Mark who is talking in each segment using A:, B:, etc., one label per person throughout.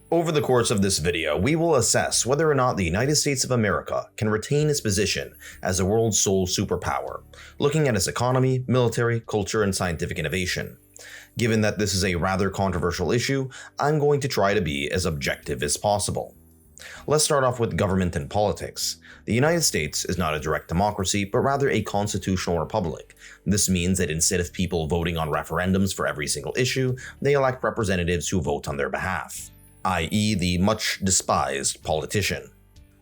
A: Over the course of this video, we will assess whether or not the United States of America can retain its position as the world's sole superpower, looking at its economy, military, culture, and scientific innovation. Given that this is a rather controversial issue, I'm going to try to be as objective as possible. Let's start off with government and politics. The United States is not a direct democracy, but rather a constitutional republic. This means that instead of people voting on referendums for every single issue, they elect representatives who vote on their behalf, i.e. the much despised politician.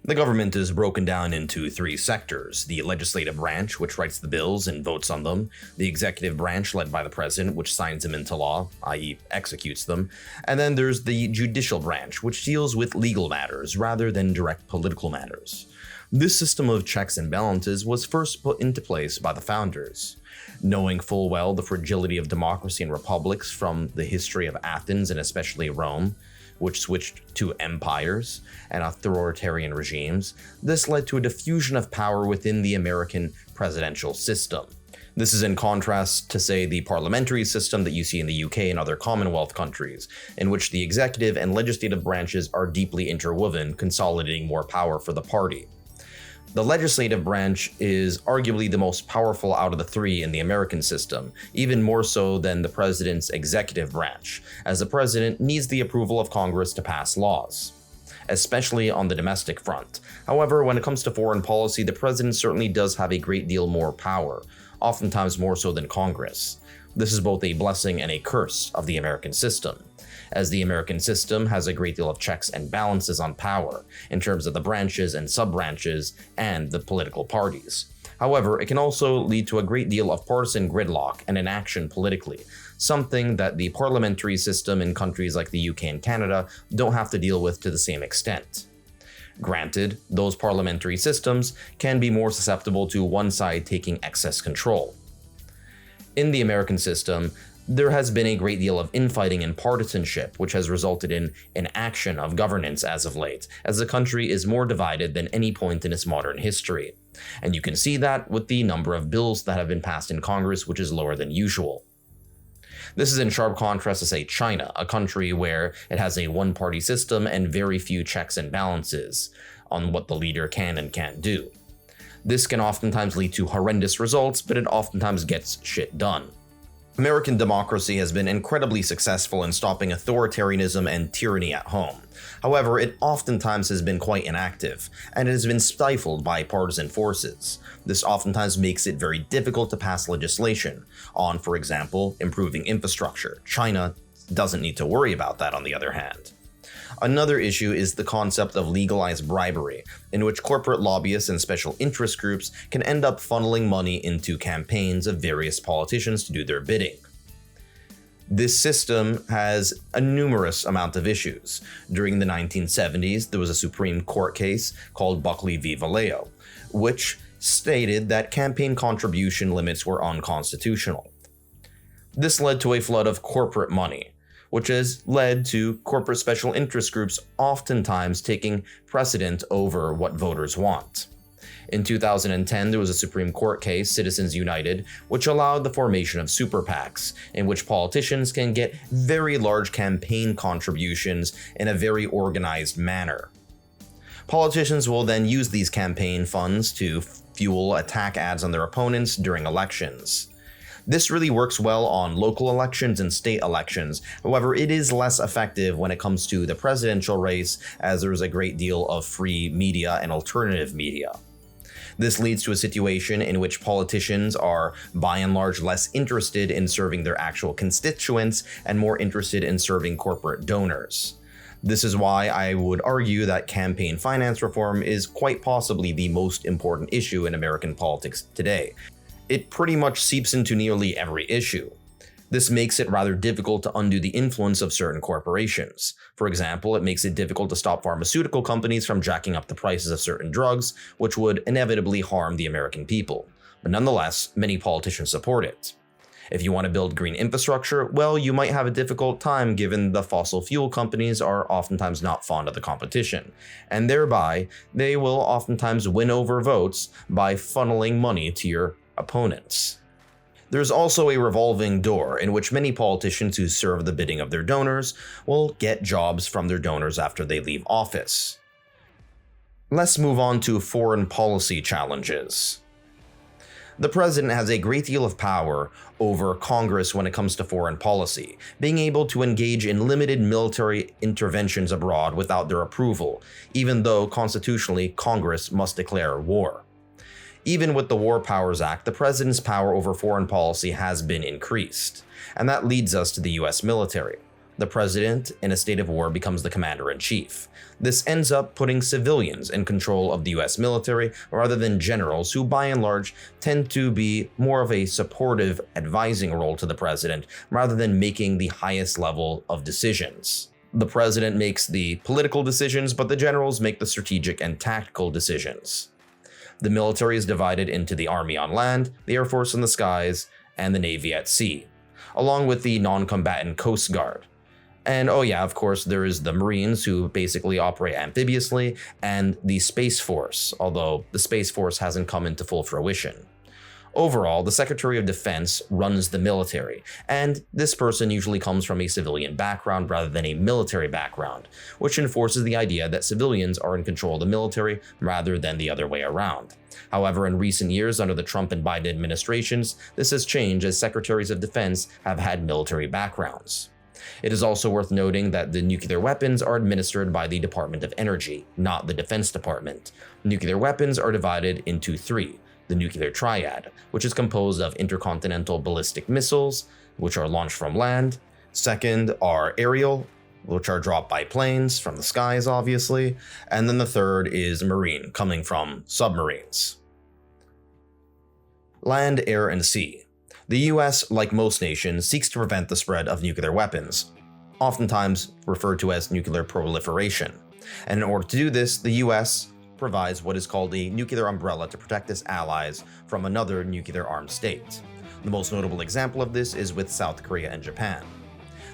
A: The government is broken down into three sectors: the legislative branch, which writes the bills and votes on them; the executive branch, led by the president, which signs them into law, i.e. executes them; and then there's the judicial branch, which deals with legal matters rather than direct political matters. This system of checks and balances was first put into place by the founders. Knowing full well the fragility of democracy and republics from the history of Athens and especially Rome, which switched to empires and authoritarian regimes, this led to a diffusion of power within the American presidential system. This is in contrast to, say, the parliamentary system that you see in the UK and other Commonwealth countries, in which the executive and legislative branches are deeply interwoven, consolidating more power for the party. The legislative branch is arguably the most powerful out of the three in the American system, even more so than the president's executive branch, as the president needs the approval of Congress to pass laws, especially on the domestic front. However, when it comes to foreign policy, the president certainly does have a great deal more power, oftentimes more so than Congress. This is both a blessing and a curse of the American system, as the American system has a great deal of checks and balances on power in terms of the branches and sub-branches and the political parties. However, it can also lead to a great deal of partisan gridlock and inaction politically, something that the parliamentary system in countries like the UK and Canada don't have to deal with to the same extent. Granted, those parliamentary systems can be more susceptible to one side taking excess control. In the American system, there has been a great deal of infighting and partisanship, which has resulted in inaction of governance as of late, as the country is more divided than any point in its modern history. And you can see that with the number of bills that have been passed in Congress, which is lower than usual. This is in sharp contrast to, say, China, a country where it has a one-party system and very few checks and balances on what the leader can and can't do. This can oftentimes lead to horrendous results, but it oftentimes gets shit done. American democracy has been incredibly successful in stopping authoritarianism and tyranny at home. However, it oftentimes has been quite inactive, and it has been stifled by partisan forces. This oftentimes makes it very difficult to pass legislation on, for example, improving infrastructure. China doesn't need to worry about that, on the other hand. Another issue is the concept of legalized bribery, in which corporate lobbyists and special interest groups can end up funneling money into campaigns of various politicians to do their bidding. This system has a numerous amount of issues. During the 1970s, there was a Supreme Court case called Buckley v. Valeo, which stated that campaign contribution limits were unconstitutional. This led to a flood of corporate money, which has led to corporate special interest groups oftentimes taking precedent over what voters want. In 2010, there was a Supreme Court case, Citizens United, which allowed the formation of super PACs, in which politicians can get very large campaign contributions in a very organized manner. Politicians will then use these campaign funds to fuel attack ads on their opponents during elections. This really works well on local elections and state elections. However, it is less effective when it comes to the presidential race, as there is a great deal of free media and alternative media. This leads to a situation in which politicians are, by and large, less interested in serving their actual constituents and more interested in serving corporate donors. This is why I would argue that campaign finance reform is quite possibly the most important issue in American politics today. It pretty much seeps into nearly every issue. This makes it rather difficult to undo the influence of certain corporations. For example, it makes it difficult to stop pharmaceutical companies from jacking up the prices of certain drugs, which would inevitably harm the American people. But nonetheless, many politicians support it. If you want to build green infrastructure, well, you might have a difficult time given the fossil fuel companies are oftentimes not fond of the competition, and thereby they will oftentimes win over votes by funneling money to your opponents. There's also a revolving door in which many politicians who serve the bidding of their donors will get jobs from their donors after they leave office. Let's move on to foreign policy challenges. The president has a great deal of power over Congress when it comes to foreign policy, being able to engage in limited military interventions abroad without their approval, even though constitutionally Congress must declare war. Even with the War Powers Act, the president's power over foreign policy has been increased, and that leads us to the US military. The president, in a state of war, becomes the commander-in-chief. This ends up putting civilians in control of the US military rather than generals who, by and large, tend to be more of a supportive, advising role to the president rather than making the highest level of decisions. The president makes the political decisions, but the generals make the strategic and tactical decisions. The military is divided into the Army on land, the Air Force in the skies, and the Navy at sea, along with the non-combatant Coast Guard. And oh yeah, of course, there is the Marines, who basically operate amphibiously, and the Space Force, although the Space Force hasn't come into full fruition. Overall, the Secretary of Defense runs the military, and this person usually comes from a civilian background rather than a military background, which enforces the idea that civilians are in control of the military rather than the other way around. However, in recent years, under the Trump and Biden administrations, this has changed as Secretaries of Defense have had military backgrounds. It is also worth noting that the nuclear weapons are administered by the Department of Energy, not the Defense Department. Nuclear weapons are divided into three: the nuclear triad, which is composed of intercontinental ballistic missiles, which are launched from land. Second are aerial, which are dropped by planes from the skies, obviously. And then the third is marine, coming from submarines. Land, air, and sea. The US, like most nations, seeks to prevent the spread of nuclear weapons, oftentimes referred to as nuclear proliferation. And in order to do this, the US provides what is called a nuclear umbrella to protect its allies from another nuclear-armed state. The most notable example of this is with South Korea and Japan.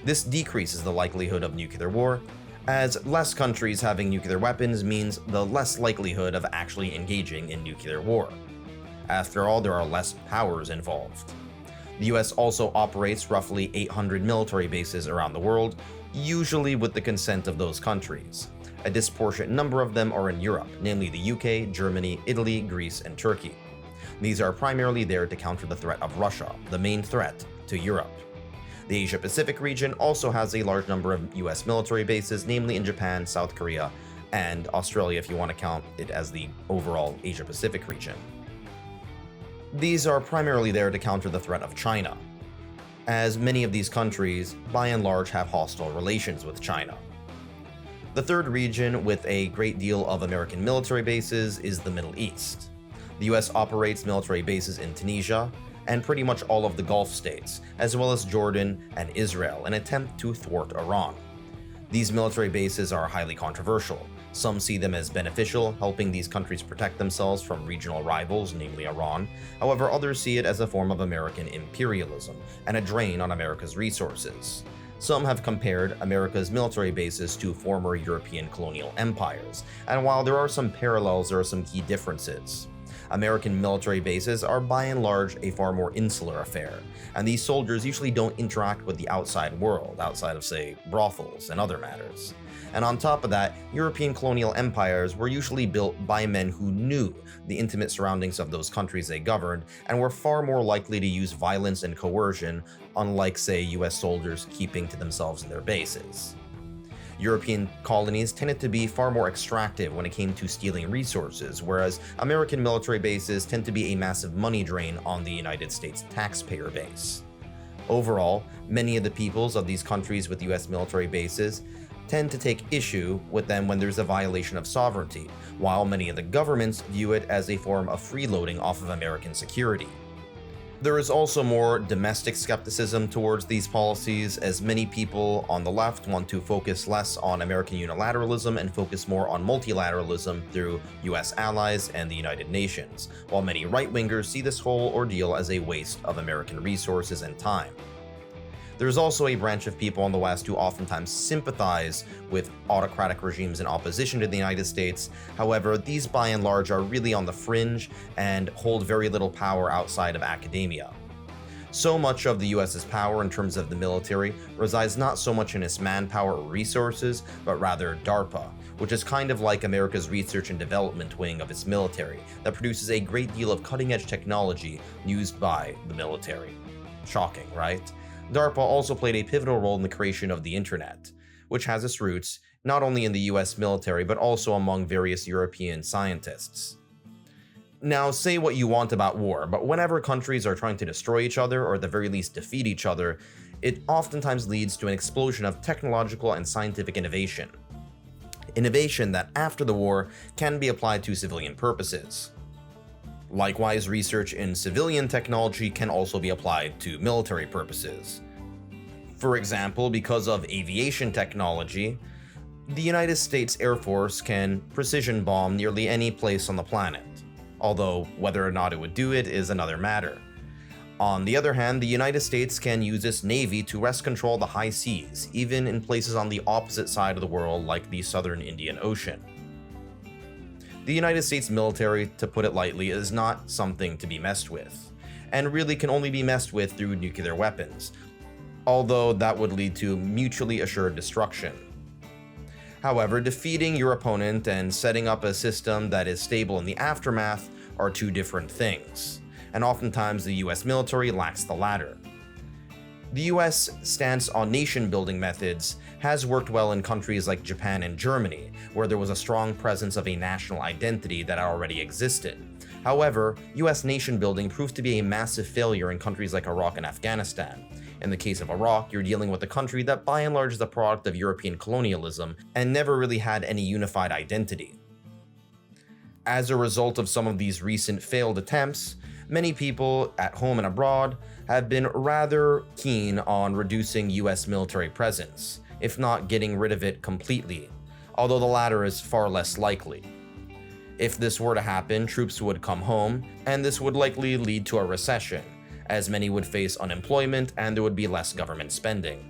A: This decreases the likelihood of nuclear war, as less countries having nuclear weapons means the less likelihood of actually engaging in nuclear war. After all, there are less powers involved. The US also operates roughly 800 military bases around the world, usually with the consent of those countries. A disproportionate number of them are in Europe, namely the UK, Germany, Italy, Greece, and Turkey. These are primarily there to counter the threat of Russia, the main threat to Europe. The Asia-Pacific region also has a large number of US military bases, namely in Japan, South Korea, and Australia if you want to count it as the overall Asia-Pacific region. These are primarily there to counter the threat of China, as many of these countries, by and large, have hostile relations with China. The third region with a great deal of American military bases is the Middle East. The US operates military bases in Tunisia and pretty much all of the Gulf states, as well as Jordan and Israel, in an attempt to thwart Iran. These military bases are highly controversial. Some see them as beneficial, helping these countries protect themselves from regional rivals, namely Iran. However, others see it as a form of American imperialism and a drain on America's resources. Some have compared America's military bases to former European colonial empires, and while there are some parallels, there are some key differences. American military bases are by and large a far more insular affair, and these soldiers usually don't interact with the outside world, outside of, say, brothels and other matters. And on top of that, European colonial empires were usually built by men who knew the intimate surroundings of those countries they governed and were far more likely to use violence and coercion, unlike, say, US soldiers keeping to themselves in their bases. European colonies tended to be far more extractive when it came to stealing resources, whereas American military bases tend to be a massive money drain on the United States taxpayer base. Overall, many of the peoples of these countries with US military bases tend to take issue with them when there's a violation of sovereignty, while many of the governments view it as a form of freeloading off of American security. There is also more domestic skepticism towards these policies, as many people on the left want to focus less on American unilateralism and focus more on multilateralism through US allies and the United Nations, while many right-wingers see this whole ordeal as a waste of American resources and time. There is also a branch of people on the West who oftentimes sympathize with autocratic regimes in opposition to the United States. However, these by and large are really on the fringe and hold very little power outside of academia. So much of the US's power in terms of the military resides not so much in its manpower or resources, but rather DARPA, which is kind of like America's research and development wing of its military that produces a great deal of cutting-edge technology used by the military. Shocking, right? DARPA also played a pivotal role in the creation of the internet, which has its roots not only in the US military but also among various European scientists. Now, say what you want about war, but whenever countries are trying to destroy each other or at the very least defeat each other, it oftentimes leads to an explosion of technological and scientific innovation. Innovation that after the war can be applied to civilian purposes. Likewise, research in civilian technology can also be applied to military purposes. For example, because of aviation technology, the United States Air Force can precision bomb nearly any place on the planet, although whether or not it would do it is another matter. On the other hand, the United States can use its Navy to wrest control of the high seas, even in places on the opposite side of the world like the southern Indian Ocean. The United States military, to put it lightly, is not something to be messed with, and really can only be messed with through nuclear weapons, although that would lead to mutually assured destruction. However, defeating your opponent and setting up a system that is stable in the aftermath are two different things, and oftentimes the US military lacks the latter. The US stance on nation-building methods has worked well in countries like Japan and Germany, where there was a strong presence of a national identity that already existed. However, US nation-building proved to be a massive failure in countries like Iraq and Afghanistan. In the case of Iraq, you're dealing with a country that by and large is the product of European colonialism and never really had any unified identity. As a result of some of these recent failed attempts, many people at home and abroad have been rather keen on reducing US military presence, if not getting rid of it completely, although the latter is far less likely. If this were to happen, troops would come home, and this would likely lead to a recession, as many would face unemployment and there would be less government spending.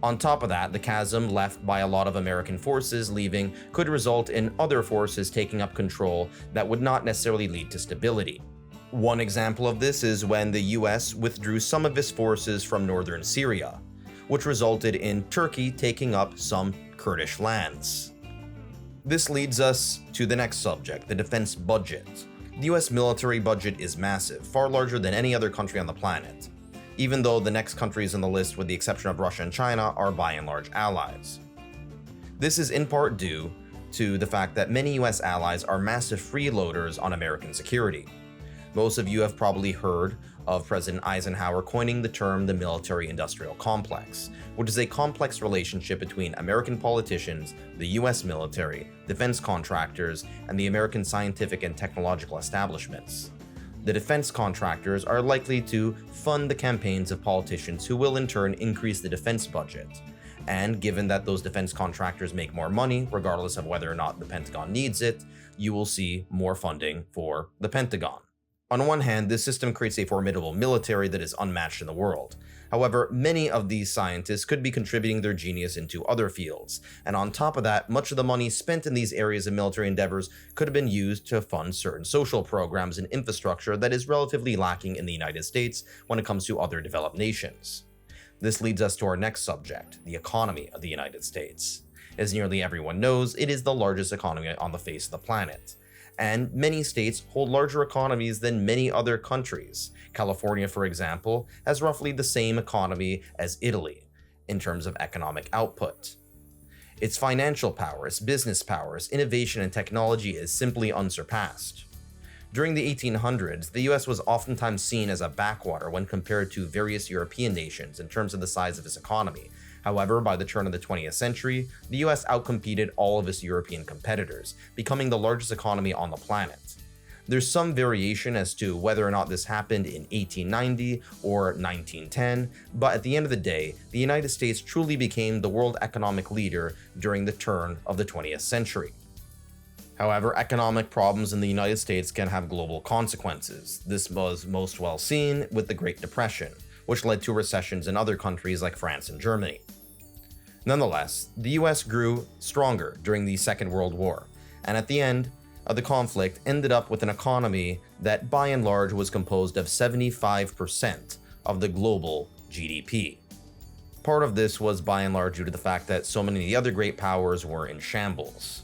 A: On top of that, the chasm left by a lot of American forces leaving could result in other forces taking up control that would not necessarily lead to stability. One example of this is when the US withdrew some of its forces from northern Syria, which resulted in Turkey taking up some Kurdish lands. This leads us to the next subject, the defense budget. The US military budget is massive, far larger than any other country on the planet, even though the next countries on the list, with the exception of Russia and China, are by and large allies. This is in part due to the fact that many US allies are massive freeloaders on American security. Most of you have probably heard of President Eisenhower coining the term the military-industrial complex, which is a complex relationship between American politicians, the US military, defense contractors, and the American scientific and technological establishments. The defense contractors are likely to fund the campaigns of politicians who will in turn increase the defense budget. And given that those defense contractors make more money, regardless of whether or not the Pentagon needs it, you will see more funding for the Pentagon. On one hand, this system creates a formidable military that is unmatched in the world. However, many of these scientists could be contributing their genius into other fields, and on top of that, much of the money spent in these areas of military endeavors could have been used to fund certain social programs and infrastructure that is relatively lacking in the United States when it comes to other developed nations. This leads us to our next subject, the economy of the United States. As nearly everyone knows, it is the largest economy on the face of the planet. And many states hold larger economies than many other countries. California, for example, has roughly the same economy as Italy in terms of economic output. Its financial power, its business power, its innovation and technology is simply unsurpassed. During the 1800s, the US was oftentimes seen as a backwater when compared to various European nations in terms of the size of its economy. However, by the turn of the 20th century, the US outcompeted all of its European competitors, becoming the largest economy on the planet. There's some variation as to whether or not this happened in 1890 or 1910, but at the end of the day, the United States truly became the world economic leader during the turn of the 20th century. However, economic problems in the United States can have global consequences. This was most well seen with the Great Depression, which led to recessions in other countries like France and Germany. Nonetheless, the US grew stronger during the Second World War, and at the end of the conflict ended up with an economy that by and large was composed of 75% of the global GDP. Part of this was by and large due to the fact that so many of the other great powers were in shambles.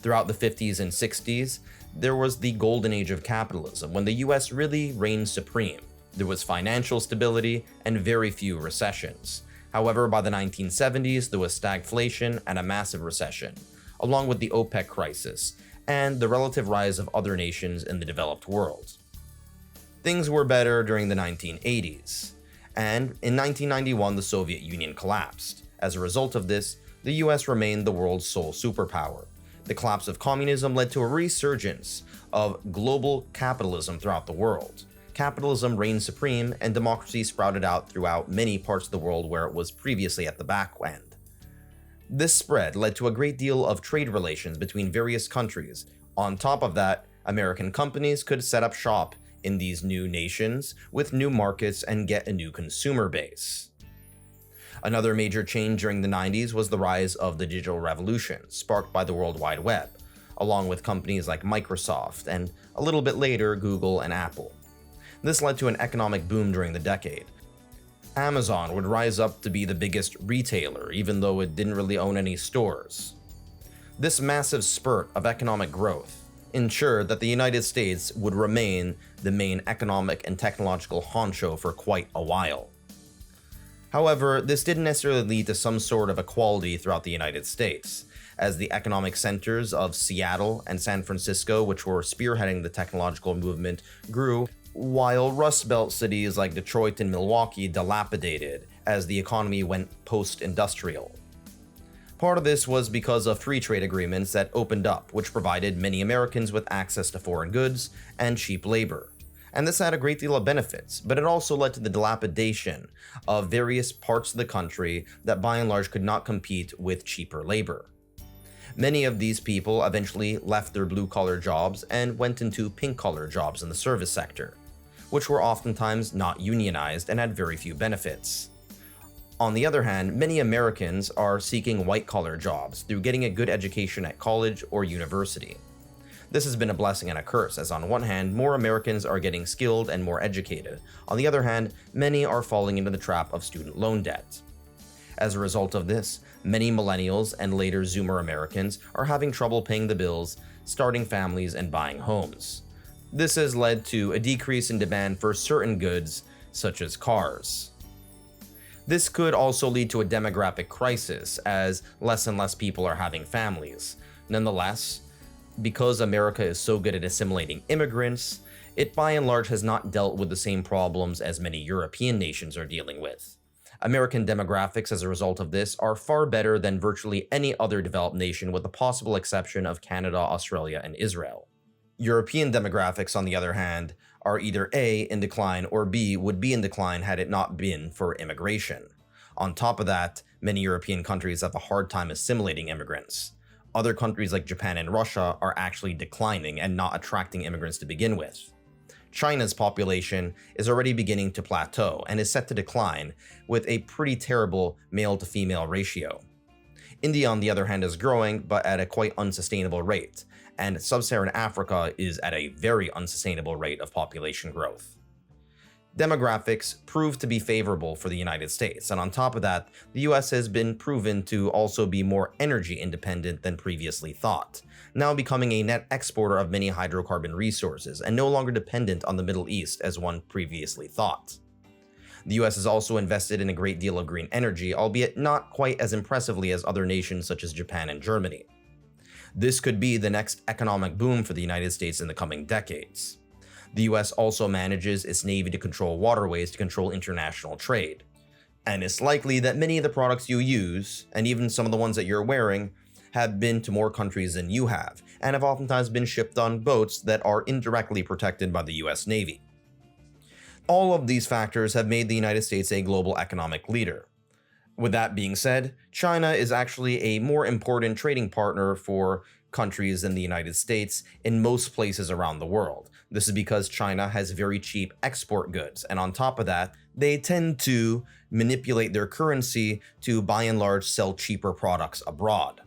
A: Throughout the 50s and 60s, there was the golden age of capitalism, when the US really reigned supreme. There was financial stability and very few recessions. However, by the 1970s, there was stagflation and a massive recession, along with the OPEC crisis and the relative rise of other nations in the developed world. Things were better during the 1980s, and in 1991 the Soviet Union collapsed. As a result of this, the US remained the world's sole superpower. The collapse of communism led to a resurgence of global capitalism throughout the world. Capitalism reigned supreme, and democracy sprouted out throughout many parts of the world where it was previously at the back end. This spread led to a great deal of trade relations between various countries. On top of that, American companies could set up shop in these new nations with new markets and get a new consumer base. Another major change during the 90s was the rise of the digital revolution, sparked by the World Wide Web, along with companies like Microsoft and, a little bit later, Google and Apple. This led to an economic boom during the decade. Amazon would rise up to be the biggest retailer, even though it didn't really own any stores. This massive spurt of economic growth ensured that the United States would remain the main economic and technological honcho for quite a while. However, this didn't necessarily lead to some sort of equality throughout the United States, as the economic centers of Seattle and San Francisco, which were spearheading the technological movement, grew, while Rust Belt cities like Detroit and Milwaukee dilapidated as the economy went post-industrial. Part of this was because of free trade agreements that opened up, which provided many Americans with access to foreign goods and cheap labor. And this had a great deal of benefits, but it also led to the dilapidation of various parts of the country that by and large could not compete with cheaper labor. Many of these people eventually left their blue-collar jobs and went into pink-collar jobs in the service sector, which were oftentimes not unionized and had very few benefits. On the other hand, many Americans are seeking white-collar jobs through getting a good education at college or university. This has been a blessing and a curse, as on one hand, more Americans are getting skilled and more educated. On the other hand, many are falling into the trap of student loan debt. As a result of this, many millennials and later Zoomer Americans are having trouble paying the bills, starting families, and buying homes. This has led to a decrease in demand for certain goods, such as cars. This could also lead to a demographic crisis, as less and less people are having families. Nonetheless, because America is so good at assimilating immigrants, it by and large has not dealt with the same problems as many European nations are dealing with. American demographics as a result of this are far better than virtually any other developed nation, with the possible exception of Canada, Australia, and Israel. European demographics, on the other hand, are either A, in decline, or B, would be in decline had it not been for immigration. On top of that, many European countries have a hard time assimilating immigrants. Other countries like Japan and Russia are actually declining and not attracting immigrants to begin with. China's population is already beginning to plateau and is set to decline, with a pretty terrible male-to-female ratio. India, on the other hand, is growing, but at a quite unsustainable rate, and sub-Saharan Africa is at a very unsustainable rate of population growth. Demographics prove to be favorable for the United States, and on top of that, the US has been proven to also be more energy independent than previously thought, now becoming a net exporter of many hydrocarbon resources and no longer dependent on the Middle East as one previously thought. The US has also invested in a great deal of green energy, albeit not quite as impressively as other nations such as Japan and Germany. This could be the next economic boom for the United States in the coming decades. The US also manages its Navy to control waterways to control international trade. And it's likely that many of the products you use, and even some of the ones that you're wearing, have been to more countries than you have, and have oftentimes been shipped on boats that are indirectly protected by the US Navy. All of these factors have made the United States a global economic leader. With that being said, China is actually a more important trading partner for countries than the United States in most places around the world. This is because China has very cheap export goods, and on top of that, they tend to manipulate their currency to by and large sell cheaper products abroad.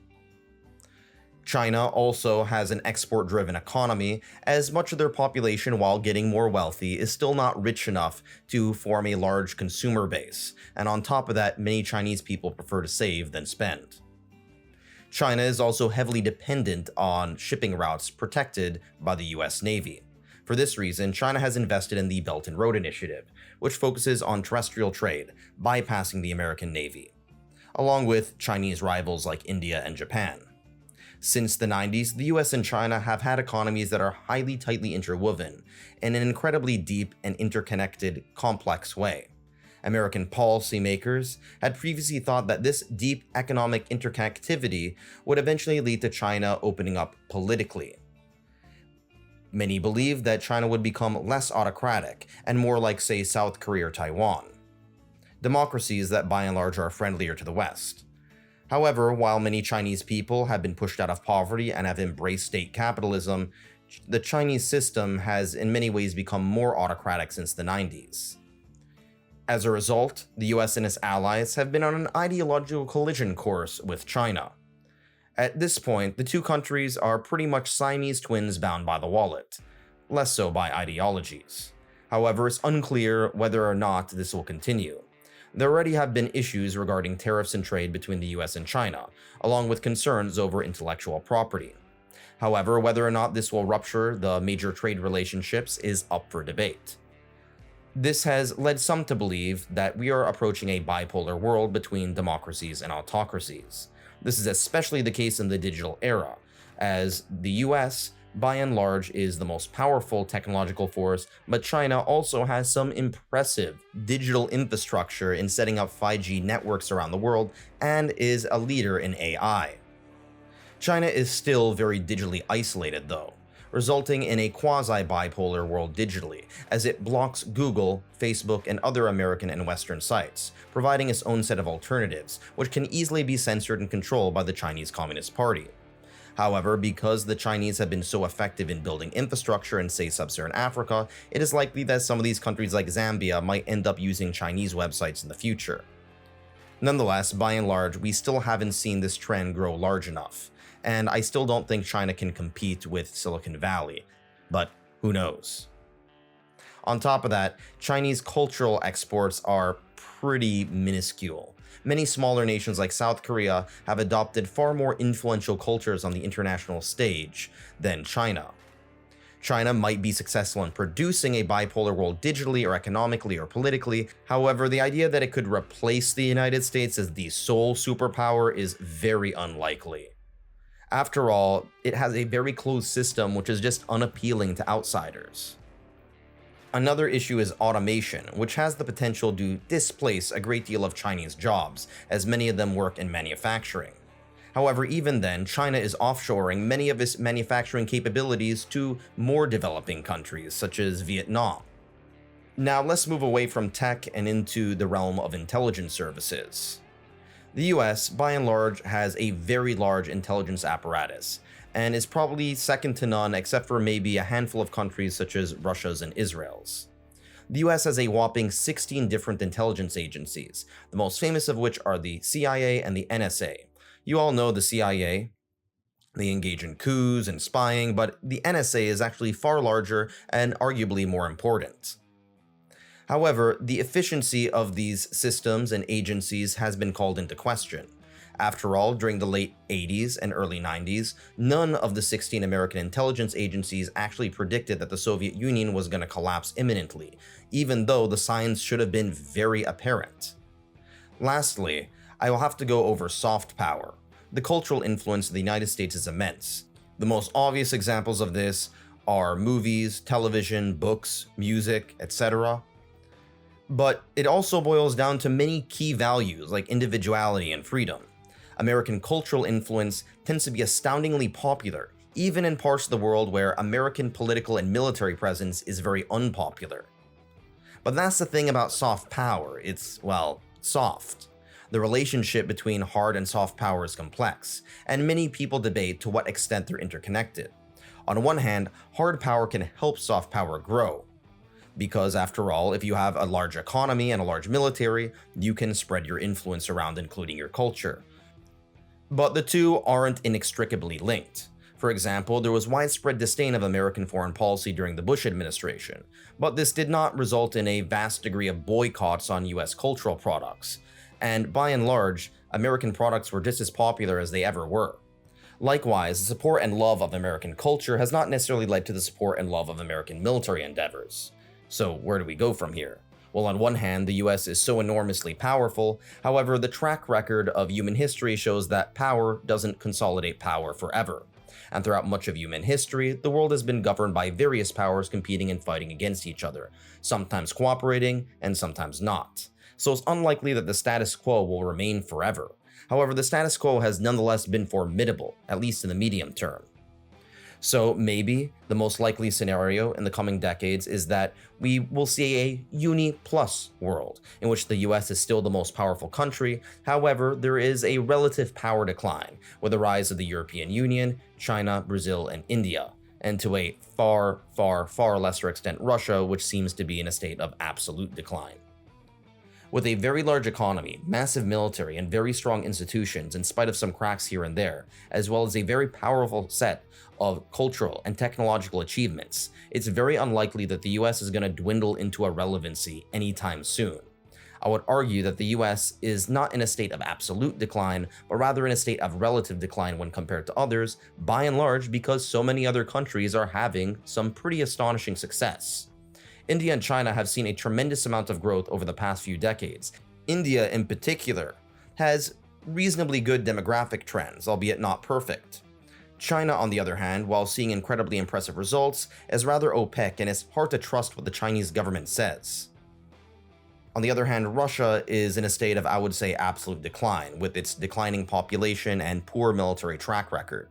A: China also has an export-driven economy, as much of their population, while getting more wealthy, is still not rich enough to form a large consumer base, and on top of that, many Chinese people prefer to save than spend. China is also heavily dependent on shipping routes protected by the US Navy. For this reason, China has invested in the Belt and Road Initiative, which focuses on terrestrial trade, bypassing the American Navy, along with Chinese rivals like India and Japan. Since the 90s, the US and China have had economies that are highly tightly interwoven in an incredibly deep and interconnected, complex way. American policymakers had previously thought that this deep economic interconnectivity would eventually lead to China opening up politically. Many believed that China would become less autocratic and more like, say, South Korea or Taiwan, democracies that by and large are friendlier to the West. However, while many Chinese people have been pushed out of poverty and have embraced state capitalism, the Chinese system has in many ways become more autocratic since the 90s. As a result, the US and its allies have been on an ideological collision course with China. At this point, the two countries are pretty much Siamese twins bound by the wallet, less so by ideologies. However, it's unclear whether or not this will continue. There already have been issues regarding tariffs and trade between the US and China, along with concerns over intellectual property. However, whether or not this will rupture the major trade relationships is up for debate. This has led some to believe that we are approaching a bipolar world between democracies and autocracies. This is especially the case in the digital era, as the US, by and large, is the most powerful technological force, but China also has some impressive digital infrastructure in setting up 5G networks around the world and is a leader in AI. China is still very digitally isolated though, resulting in a quasi-bipolar world digitally, as it blocks Google, Facebook, and other American and Western sites, providing its own set of alternatives, which can easily be censored and controlled by the Chinese Communist Party. However, because the Chinese have been so effective in building infrastructure in, say, sub-Saharan Africa, it is likely that some of these countries like Zambia might end up using Chinese websites in the future. Nonetheless, by and large, we still haven't seen this trend grow large enough, and I still don't think China can compete with Silicon Valley, but who knows? On top of that, Chinese cultural exports are pretty minuscule. Many smaller nations like South Korea have adopted far more influential cultures on the international stage than China. China might be successful in producing a bipolar world digitally or economically or politically. However, the idea that it could replace the United States as the sole superpower is very unlikely. After all, it has a very closed system which is just unappealing to outsiders. Another issue is automation, which has the potential to displace a great deal of Chinese jobs, as many of them work in manufacturing. However, even then, China is offshoring many of its manufacturing capabilities to more developing countries, such as Vietnam. Now let's move away from tech and into the realm of intelligence services. The US, by and large, has a very large intelligence apparatus, and is probably second to none except for maybe a handful of countries such as Russia's and Israel's. The US has a whopping 16 different intelligence agencies, the most famous of which are the CIA and the NSA. You all know the CIA. They engage in coups and spying, but the NSA is actually far larger and arguably more important. However, the efficiency of these systems and agencies has been called into question. After all, during the late 80s and early 90s, none of the 16 American intelligence agencies actually predicted that the Soviet Union was going to collapse imminently, even though the signs should have been very apparent. Lastly, I will have to go over soft power. The cultural influence of the United States is immense. The most obvious examples of this are movies, television, books, music, etc. But it also boils down to many key values like individuality and freedom. American cultural influence tends to be astoundingly popular, even in parts of the world where American political and military presence is very unpopular. But that's the thing about soft power, it's, well, soft. The relationship between hard and soft power is complex, and many people debate to what extent they're interconnected. On one hand, hard power can help soft power grow, because after all, if you have a large economy and a large military, you can spread your influence around, including your culture. But the two aren't inextricably linked. For example, there was widespread disdain of American foreign policy during the Bush administration, but this did not result in a vast degree of boycotts on US cultural products, and by and large, American products were just as popular as they ever were. Likewise, the support and love of American culture has not necessarily led to the support and love of American military endeavors. So where do we go from here? Well, on one hand, the US is so enormously powerful, however, the track record of human history shows that power doesn't consolidate power forever. And throughout much of human history, the world has been governed by various powers competing and fighting against each other, sometimes cooperating and sometimes not. So it's unlikely that the status quo will remain forever. However, the status quo has nonetheless been formidable, at least in the medium term. So maybe the most likely scenario in the coming decades is that we will see a uni-plus world, in which the US is still the most powerful country. However, there is a relative power decline with the rise of the European Union, China, Brazil, and India, and to a far, far, far lesser extent Russia, which seems to be in a state of absolute decline. With a very large economy, massive military, and very strong institutions in spite of some cracks here and there, as well as a very powerful set of cultural and technological achievements, it's very unlikely that the US is going to dwindle into irrelevancy anytime soon. I would argue that the US is not in a state of absolute decline, but rather in a state of relative decline when compared to others, by and large because so many other countries are having some pretty astonishing success. India and China have seen a tremendous amount of growth over the past few decades. India, in particular, has reasonably good demographic trends, albeit not perfect. China, on the other hand, while seeing incredibly impressive results, is rather opaque and it's hard to trust what the Chinese government says. On the other hand, Russia is in a state of, I would say, absolute decline, with its declining population and poor military track record.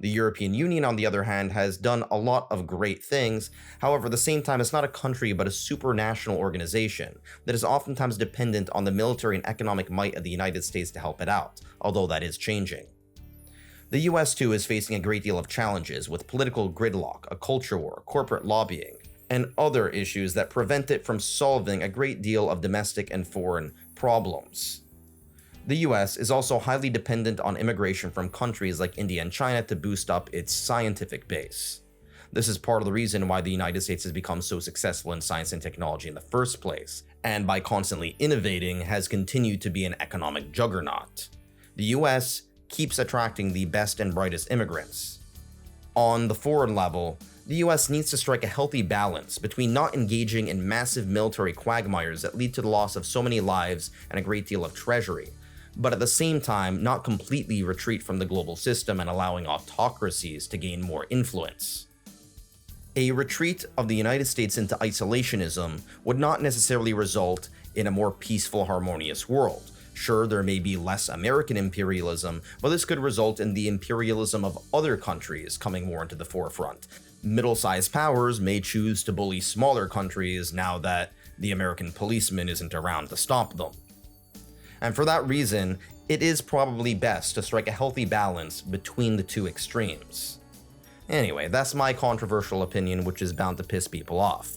A: The European Union, on the other hand, has done a lot of great things. However, at the same time, it's not a country but a supranational organization that is oftentimes dependent on the military and economic might of the United States to help it out, although that is changing. The US, too, is facing a great deal of challenges with political gridlock, a culture war, corporate lobbying, and other issues that prevent it from solving a great deal of domestic and foreign problems. The US is also highly dependent on immigration from countries like India and China to boost up its scientific base. This is part of the reason why the United States has become so successful in science and technology in the first place, and by constantly innovating has continued to be an economic juggernaut. The US keeps attracting the best and brightest immigrants. On the foreign level, the US needs to strike a healthy balance between not engaging in massive military quagmires that lead to the loss of so many lives and a great deal of treasury, but at the same time not completely retreat from the global system and allowing autocracies to gain more influence. A retreat of the United States into isolationism would not necessarily result in a more peaceful, harmonious world. Sure, there may be less American imperialism, but this could result in the imperialism of other countries coming more into the forefront. Middle-sized powers may choose to bully smaller countries now that the American policeman isn't around to stop them. And for that reason, it is probably best to strike a healthy balance between the two extremes. Anyway, that's my controversial opinion, which is bound to piss people off.